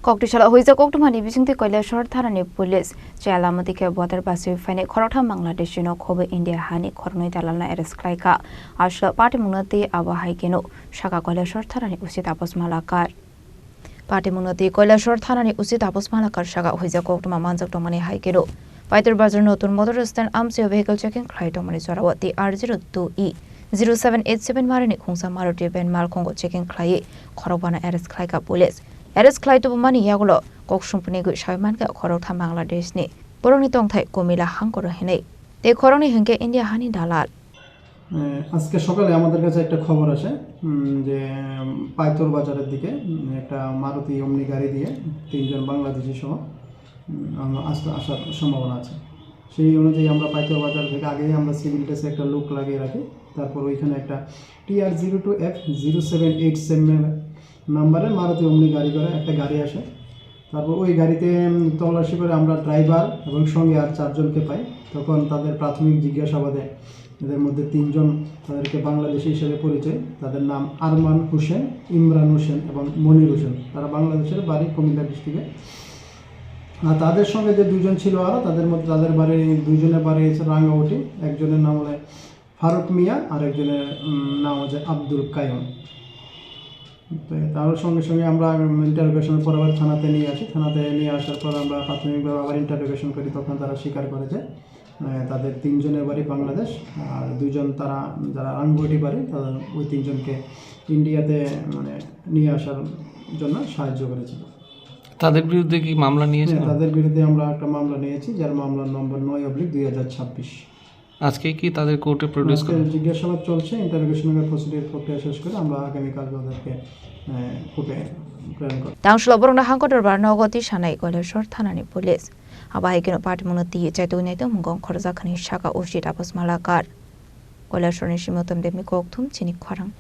Koktisalo Hoijak Koktwmani Bisingtwi Kailashshar Thanani Police Chaya Lamatwikhe Border Basowi Phainai Khoroktham Bangladeshi no Khobwi India Hani Khoroknwi Dalal arrest Khlaikha Asla patimwng haikhe no Sakha Kailashshar Thanani usi Tapash Malakar patimwng Kailashshar Thanani usi Tapash Malakar Sakha Hoijak Koktwmani haikhe no Paiturbazar notun motor stand Amchaini vehicle checking Khlaikha Jorawati R02E 0787 Marini Khungsa Maruti Ben Malkongo checking Khlai Khoroknwi arrest Khlaikha Police arrest Koktwmani yagulo Kokshungpuni gu Shaimanka Khoroktham Bangladeshi Boroni tongthai komila hangkoro hinei te Khorangni hinke India Hani Dalal আজকে সকালে আমাদের কাছে একটা খবর আসে যে পাইতুরবাজারের দিকে একটা মারুতি ওমনি গাড়ি দিয়ে তিনজন বাংলাদেশি সহ আসার সম্ভাবনা আছে সেই অনুযায়ী আমরা পাইতুরবাজার থেকে আগেই আমরা সিভিল ড্রেসে একটা লুক লাগিয়ে রাখি তারপর ওইখানে একটা TR02F0787 নাম্বারের মারুতি ওমনি গাড়ি করে একটা গাড়ি আসে তারপর ওই গাড়িতে তল্লাশি করে আমরা ড্রাইভার এবং সঙ্গে আর চারজনকে পাই তখন তাদের প্রাথমিক জিজ্ঞাসাবাদে এদের মধ্যে তিনজন তাদেরকে বাংলাদেশি হিসেবে পরিচয় তাদের নাম আরমান হোসেন ইমরান হোসেন এবং মনির হোসেন তারা বাংলাদেশের বাড়ি কুমিল্লা ডিস্ট্রিক্টে আর তাদের সঙ্গে যে দুইজন ছিল আরও তাদের মধ্যে তাদের বাড়ি দুইজনের বাড়ি হচ্ছে রাঙ্গামাটি একজনের নাম হলো ফারুক মিয়া আর একজনের নাম হচ্ছে আব্দুল কাইম তো তার সঙ্গে সঙ্গে আমরা ইন্টারোগেশনের পর আবার থানাতে নিয়ে আসি থানাতে নিয়ে আসার পর আমরা প্রাথমিকভাবে আবার ইন্টারোগেশন করি তখন তারা স্বীকার করে যে তাদের তিনজনের বাড়ি বাংলাদেশ আর দুইজন তারা যারা রাঙ্গুটি বাড়ি তাদের ওই তিনজনকে ইন্ডিয়াতে মানে নিয়ে আসার জন্য সাহায্য করেছিল তাদের বিরুদ্ধে কি মামলা নিয়েছেন তাদের বিরুদ্ধে আমরা একটা মামলা নিয়েছি যার মামলার নম্বর 9/2026 আজকে কি তাদের কোর্টে প্রডিউস করা জিজ্ঞাসাবাদ চলছে ইন্টারোগেশনের প্রসিডিউর প্রক্রিয়া শেষ করে আমরা আগামীকাল ওদেরকে কোর্টে প্রেরণ করব Tangshlo borongna hangkotor bar nogoti shanai Kailashshar Thanani Police haikhe no patimwng chaitoi to mungong Khoroktham Sakha usi Tapash Malakar Kailashshar ni simotam demi Kokthum Chini Khorang